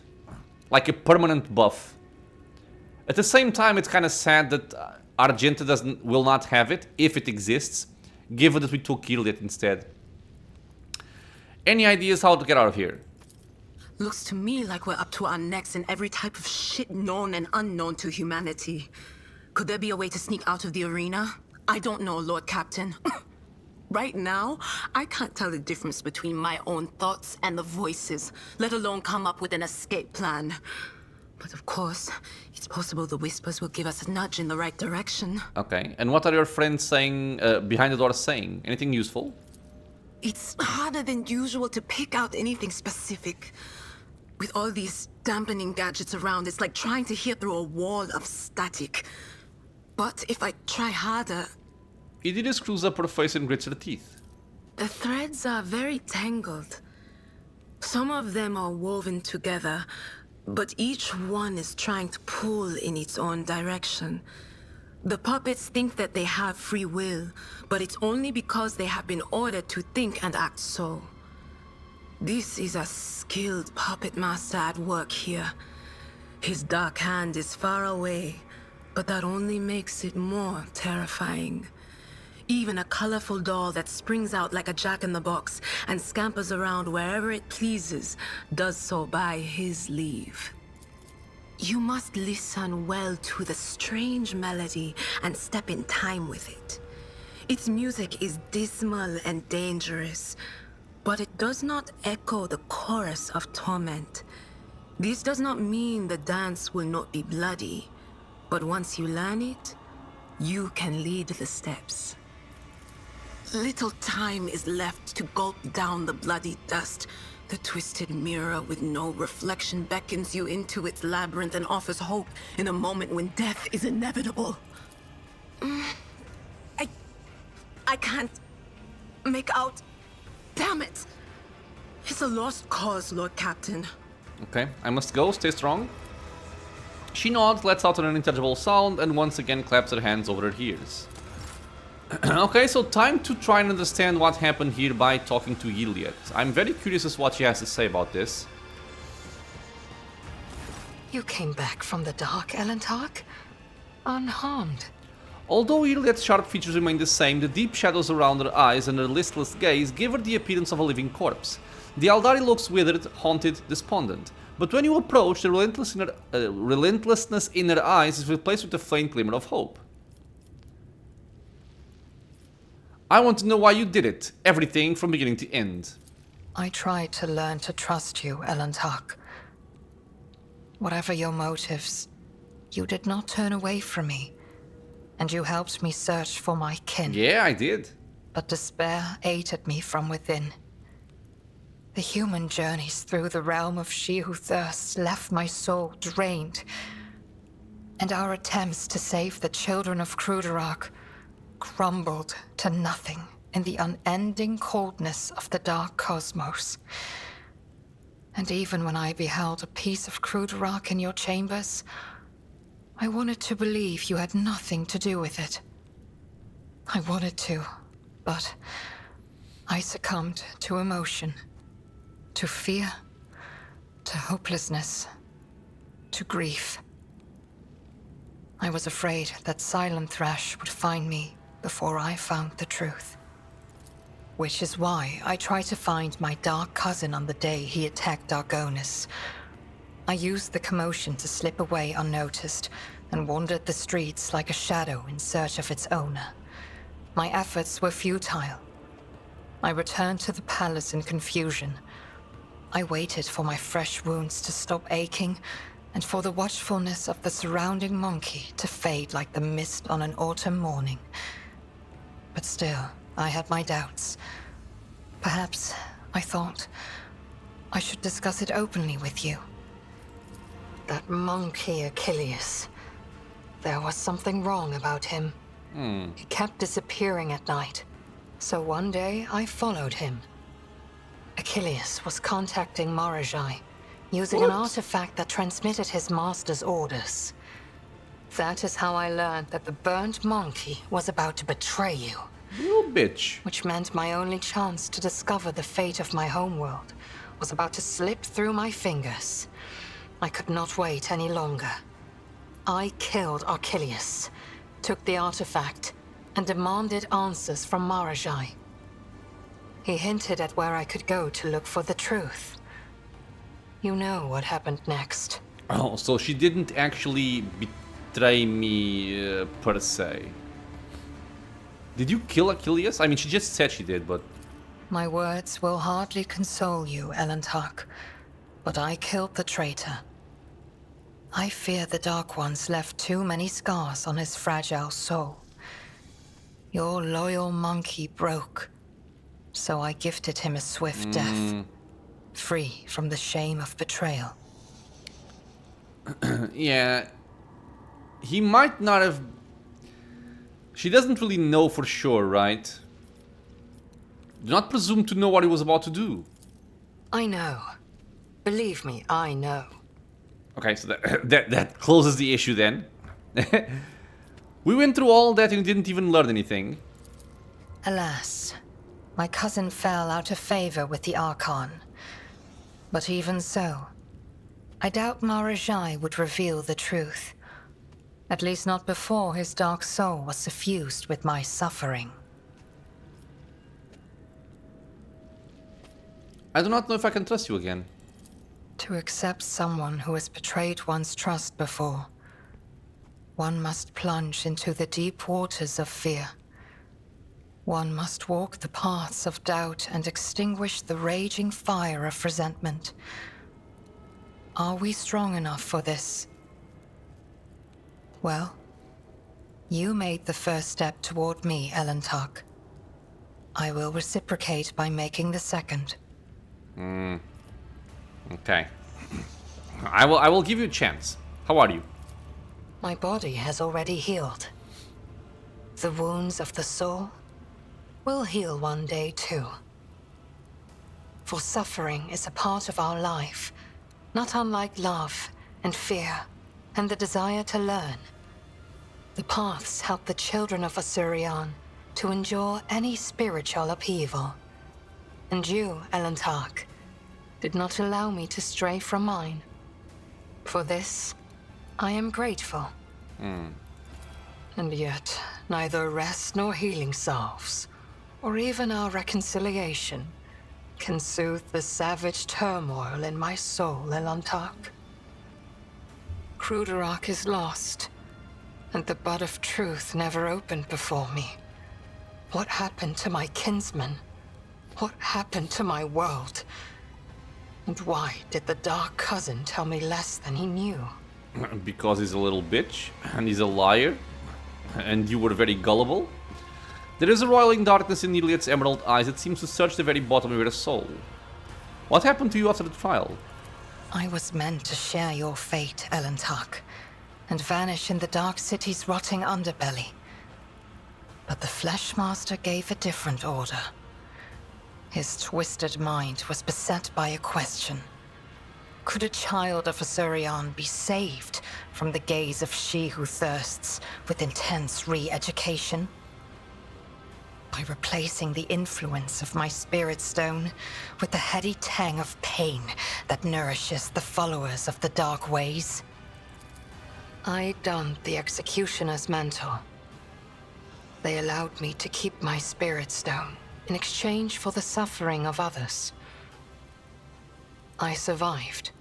Like a permanent buff. At the same time, it's kind of sad that Argenta will not have it, if it exists, given that we took Kirliat instead. Any ideas how to get out of here? Looks to me like we're up to our necks in every type of shit known and unknown to humanity. Could there be a way to sneak out of the arena? I don't know, Lord Captain. Right now, I can't tell the difference between my own thoughts and the voices, let alone come up with an escape plan. But of course, it's possible the whispers will give us a nudge in the right direction. Okay, and what are your friends saying, behind the door saying? Anything useful? It's harder than usual to pick out anything specific. With all these dampening gadgets around, it's like trying to hear through a wall of static. But if I try harder... Idira screws up her face and grits her teeth. The threads are very tangled. Some of them are woven together, but each one is trying to pull in its own direction. The puppets think that they have free will, but it's only because they have been ordered to think and act so. This is a skilled puppet master at work here. His dark hand is far away, but that only makes it more terrifying. Even a colorful doll that springs out like a jack-in-the-box and scampers around wherever it pleases does so by his leave. You must listen well to the strange melody and step in time with it. Its music is dismal and dangerous, but it does not echo the chorus of torment. This does not mean the dance will not be bloody, but once you learn it, you can lead the steps. Little time is left to gulp down the bloody dust. The twisted mirror with no reflection beckons you into its labyrinth and offers hope in a moment when death is inevitable. I can't make out. Damn it! It's a lost cause, Lord Captain. Okay, I must go, stay strong. She nods, lets out an unintelligible sound, and once again claps her hands over her ears. Okay, so time to try and understand what happened here by talking to Iliad. I'm very curious as to what she has to say about this. You came back from the dark, Elentark? Unharmed. Although Irliet's sharp features remained the same, the deep shadows around her eyes and her listless gaze gave her the appearance of a living corpse. The Aldari looks withered, haunted, despondent. But when you approach, the relentlessness in her eyes is replaced with a faint glimmer of hope. I want to know why you did it. Everything from beginning to end. I tried to learn to trust you, Elentark. Whatever your motives, you did not turn away from me. And you helped me search for my kin. Yeah, I did. But despair ate at me from within. The human journeys through the realm of She Who Thirsts left my soul drained. And our attempts to save the children of Kruderak crumbled to nothing in the unending coldness of the dark cosmos. And even when I beheld a piece of Kruderak in your chambers, I wanted to believe you had nothing to do with it. I wanted to, but I succumbed to emotion, to fear, to hopelessness, to grief. I was afraid that Silent Thrash would find me before I found the truth. Which is why I tried to find my dark cousin on the day he attacked Argonis. I used the commotion to slip away unnoticed and wandered the streets like a shadow in search of its owner. My efforts were futile. I returned to the palace in confusion. I waited for my fresh wounds to stop aching and for the watchfulness of the surrounding monkey to fade like the mist on an autumn morning. But still, I had my doubts. Perhaps, I thought, I should discuss it openly with you. That monkey Achilles. There was something wrong about him. He kept disappearing at night. So one day, I followed him. Achilles was contacting Marajai, using an artifact that transmitted his master's orders. That is how I learned that the burnt monkey was about to betray you. You bitch. Which meant my only chance to discover the fate of my homeworld was about to slip through my fingers. I could not wait any longer. I killed Achilles, took the artifact, and demanded answers from Marajai. He hinted at where I could go to look for the truth. You know what happened next. Oh, so she didn't actually betray me, per se. Did you kill Achilles? I mean, she just said she did, but... My words will hardly console you, Elentark, but I killed the traitor. I fear the Dark Ones left too many scars on his fragile soul. Your loyal monkey broke, so I gifted him a swift death, free from the shame of betrayal. Yeah, he might not have... She doesn't really know for sure, right? Do not presume to know what he was about to do. I know. Believe me, I know. Okay, so that closes the issue then. We went through all that and you didn't even learn anything. Alas, my cousin fell out of favor with the Archon. But even so, I doubt Marajai would reveal the truth. At least not before his dark soul was suffused with my suffering. I do not know if I can trust you again. To accept someone who has betrayed one's trust before, one must plunge into the deep waters of fear. One must walk the paths of doubt and extinguish the raging fire of resentment. Are we strong enough for this? Well, you made the first step toward me, Elentark. I will reciprocate by making the second. Okay. I will give you a chance. How are you? My body has already healed. The wounds of the soul will heal one day too. For suffering is a part of our life, not unlike love and fear and the desire to learn. The paths help the children of Asurion to endure any spiritual upheaval. And you, Elentark, did not allow me to stray from mine. For this, I am grateful. And yet, neither rest nor healing salves, or even our reconciliation, can soothe the savage turmoil in my soul, Elantak. Kruderak is lost, and the bud of truth never opened before me. What happened to my kinsmen? What happened to my world? And why did the Dark Cousin tell me less than he knew? Because he's a little bitch, and he's a liar, and you were very gullible. There is a roiling darkness in Iliad's emerald eyes that seems to search the very bottom of your soul. What happened to you after the trial? I was meant to share your fate, Elantak, and vanish in the Dark City's rotting underbelly. But the Fleshmaster gave a different order. His twisted mind was beset by a question. Could a child of Asurion be saved from the gaze of she who thirsts with intense re-education? By replacing the influence of my spirit stone with the heady tang of pain that nourishes the followers of the dark ways? I donned the executioner's mantle. They allowed me to keep my spirit stone in exchange for the suffering of others. I survived,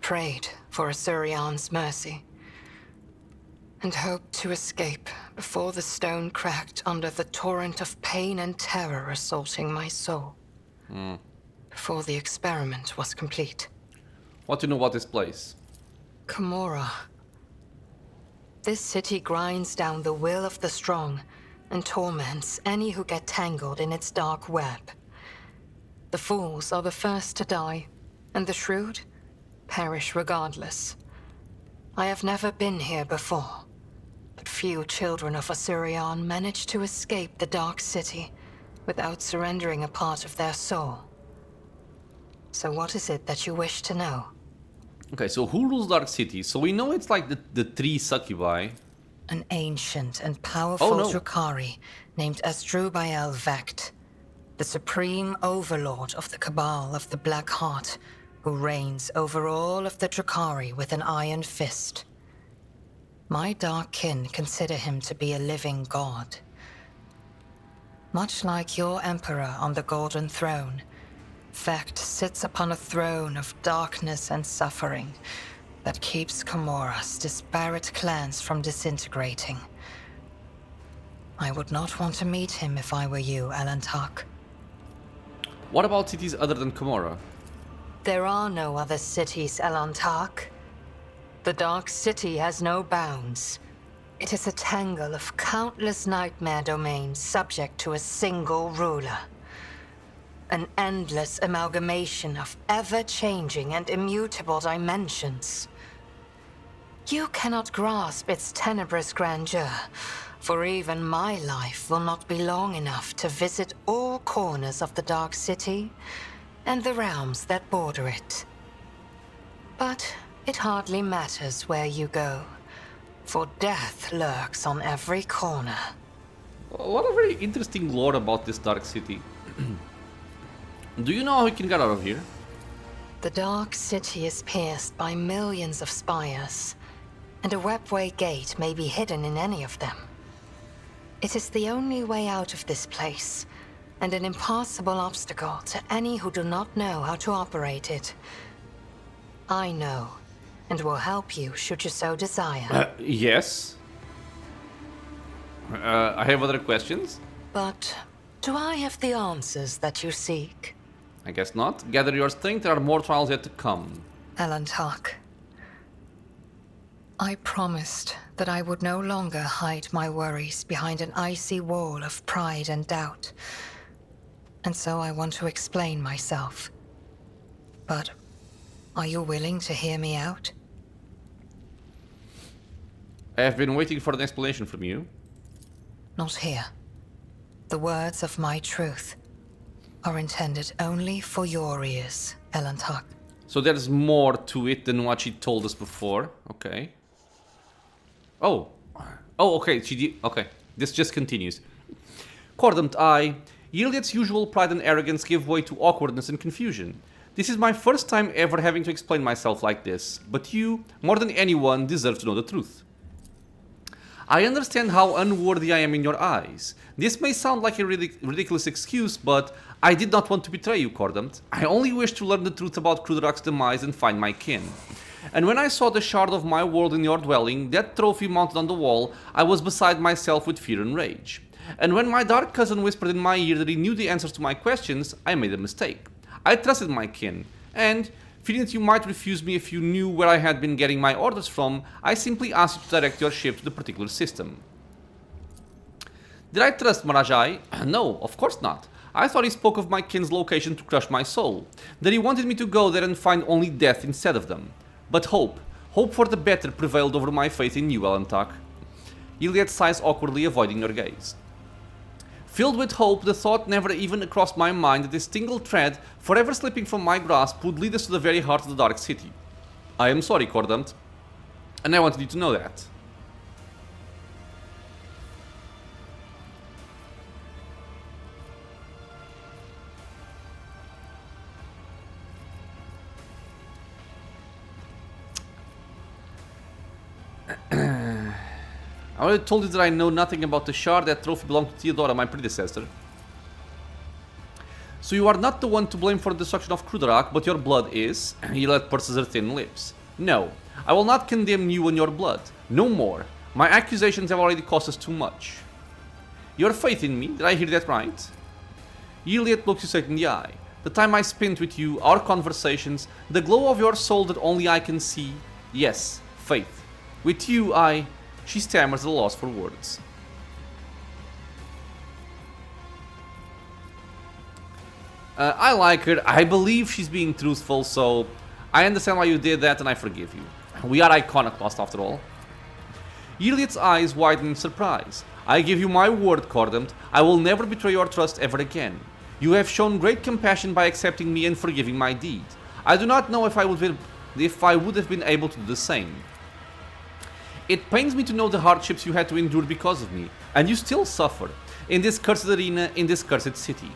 prayed for Asurion's mercy, and hoped to escape before the stone cracked under the torrent of pain and terror assaulting my soul. Before the experiment was complete. What do you know about this place? Camorra. This city grinds down the will of the strong and torments any who get tangled in its dark web. The fools are the first to die, and the shrewd perish regardless. I have never been here before, but few children of Asurion manage to escape the Dark City without surrendering a part of their soul. So what is it that you wish to know? Okay, so who rules Dark City? So we know it's like the three succubi. An ancient and powerful no. Drukhari named Asdrubael Vecht, the supreme overlord of the Cabal of the Black Heart, who reigns over all of the Drukhari with an iron fist. My dark kin consider him to be a living god. Much like your emperor on the Golden Throne, Vecht sits upon a throne of darkness and suffering that keeps Camorra's disparate clans from disintegrating. I would not want to meet him if I were you, Elantak. What about cities other than Camorra? There are no other cities, Elantak. The Dark City has no bounds. It is a tangle of countless nightmare domains subject to a single ruler. An endless amalgamation of ever-changing and immutable dimensions. You cannot grasp its tenebrous grandeur, for even my life will not be long enough to visit all corners of the Dark City and the realms that border it. But it hardly matters where you go, for death lurks on every corner. What a very interesting lore about this Dark City. Do you know how we can get out of here? The Dark City is pierced by millions of spires, and a webway gate may be hidden in any of them. It is the only way out of this place, and an impassable obstacle to any who do not know how to operate it. I know, and will help you should you so desire. Yes. I have other questions. But do I have the answers that you seek? I guess not. Gather your strength, there are more trials yet to come. Elantak, I promised that I would no longer hide my worries behind an icy wall of pride and doubt. And so I want to explain myself. But are you willing to hear me out? I have been waiting for an explanation from you. Not here. The words of my truth are intended only for your ears, Elantak. So there's more to it than what she told us before. Okay. Oh, okay. Okay. This just continues. Cordant eye. Iliad's usual pride and arrogance give way to awkwardness and confusion. This is my first time ever having to explain myself like this, but you, more than anyone, deserve to know the truth. I understand how unworthy I am in your eyes. This may sound like a ridiculous excuse, but I did not want to betray you, Cordant. I only wished to learn the truth about Kruderak's demise and find my kin. And when I saw the shard of my world in your dwelling, that trophy mounted on the wall, I was beside myself with fear and rage. And when my dark cousin whispered in my ear that he knew the answers to my questions, I made a mistake. I trusted my kin, and, fearing that you might refuse me if you knew where I had been getting my orders from, I simply asked you to direct your ship to the particular system. Did I trust Marajai? No, of course not. I thought he spoke of my kin's location to crush my soul, that he wanted me to go there and find only death instead of them. But hope for the better prevailed over my faith in you, Alantak. Iliad sighs awkwardly, avoiding your gaze. Filled with hope, the thought never even crossed my mind that this single thread, forever slipping from my grasp, would lead us to the very heart of the Dark City. I am sorry, Cordant, and I wanted you to know that. I already told you that I know nothing about the shard. That trophy belonged to Theodora, my predecessor. So you are not the one to blame for the destruction of Kruderak, but your blood is. Iliad purses her thin lips. No, I will not condemn you and your blood. No more. My accusations have already cost us too much. Your faith in me, did I hear that right? Iliad looks you straight in the eye. The time I spent with you, our conversations, the glow of your soul that only I can see. Yes, faith. With you, I... She stammers at a loss for words. I like her. I believe she's being truthful, so I understand why you did that and I forgive you. We are iconoclast after all. Iliad's eyes widen in surprise. I give you my word, Cordant. I will never betray your trust ever again. You have shown great compassion by accepting me and forgiving my deed. I do not know if I would have been able to do the same. It pains me to know the hardships you had to endure because of me, and you still suffer, in this cursed arena, in this cursed city.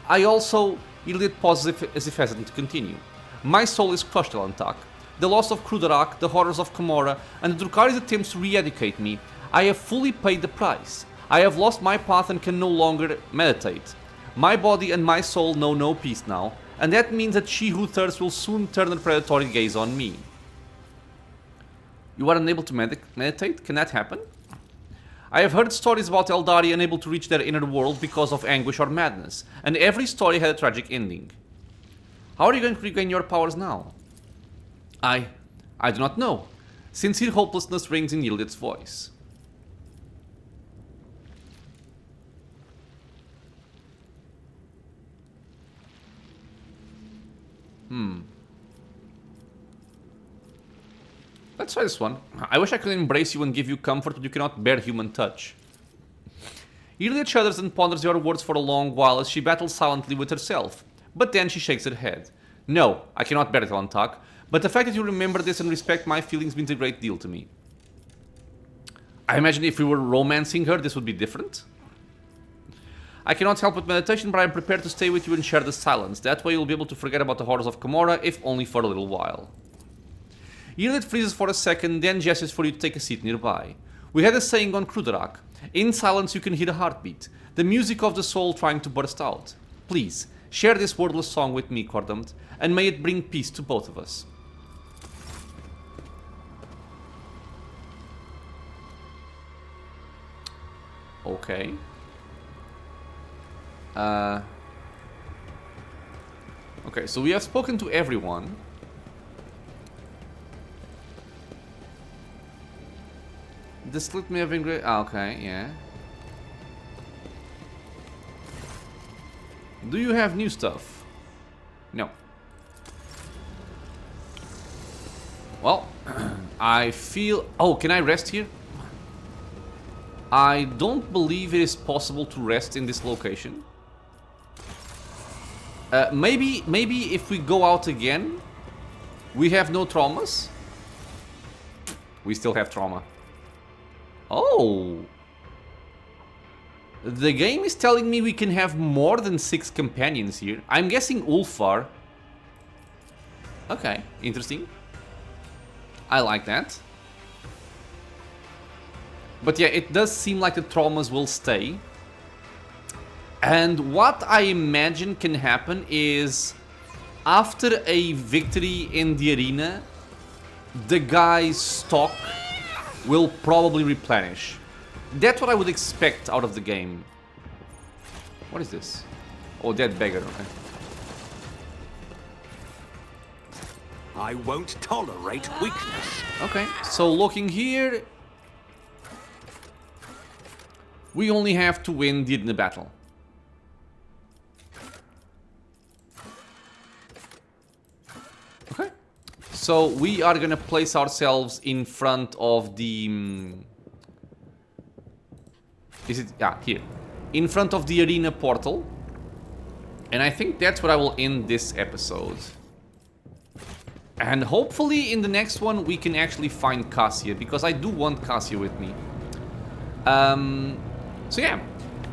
I also... Iliad pauses as if hesitant to continue. My soul is crushed, Alantak. The loss of Kruderak, the horrors of Camorra, and the Drukhari's attempts to re-educate me, I have fully paid the price. I have lost my path and can no longer meditate. My body and my soul know no peace now, and that means that she who thirsts will soon turn a predatory gaze on me. You are unable to meditate? Can that happen? I have heard stories about Eldari unable to reach their inner world because of anguish or madness, and every story had a tragic ending. How are you going to regain your powers now? I do not know. Sincere hopelessness rings in Iliad's voice. Let's try this one. I wish I could embrace you and give you comfort, but you cannot bear human touch. Iliad shudders and ponders your words for a long while as she battles silently with herself. But then she shakes her head. No, I cannot bear it, Alantak, but the fact that you remember this and respect my feelings means a great deal to me. I imagine if we were romancing her, this would be different. I cannot help with meditation, but I am prepared to stay with you and share the silence. That way you'll be able to forget about the horrors of Camorra, if only for a little while. Iliad freezes for a second, then gestures for you to take a seat nearby. We had a saying on Kruderak. In silence you can hear a heartbeat, the music of the soul trying to burst out. Please, share this wordless song with me, Cordant, and may it bring peace to both of us. Okay. Okay, so we have spoken to everyone. The slit may have been great. Okay, yeah. Do you have new stuff? No. Well, I feel... Oh, can I rest here? I don't believe it is possible to rest in this location. Maybe if we go out again, we have no traumas. We still have trauma. Oh. The game is telling me we can have more than 6 companions here. I'm guessing Ulfar Okay, interesting. I like that. But yeah, it does seem like the traumas will stay. And what I imagine can happen is, after a victory in the arena, the guy's stock will probably replenish. That's what I would expect out of the game. What is this? Oh, dead beggar, okay. I won't tolerate weakness. Okay, so looking here, we only have to win the arena battle. Okay, so we are gonna place ourselves in front of the... is it? Yeah, here. In front of the arena portal. And I think that's where I will end this episode. And hopefully in the next one we can actually find Cassia, because I do want Cassia with me. So yeah,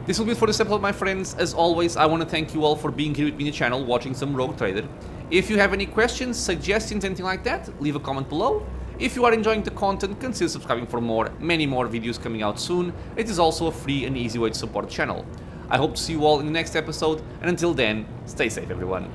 this will be it for this episode, my friends. As always, I want to thank you all for being here with me in the channel, watching some Rogue Trader. If you have any questions, suggestions, anything like that, leave a comment below. If you are enjoying the content, consider subscribing for many more videos coming out soon. It is also a free and easy way to support the channel. I hope to see you all in the next episode, and until then, stay safe everyone.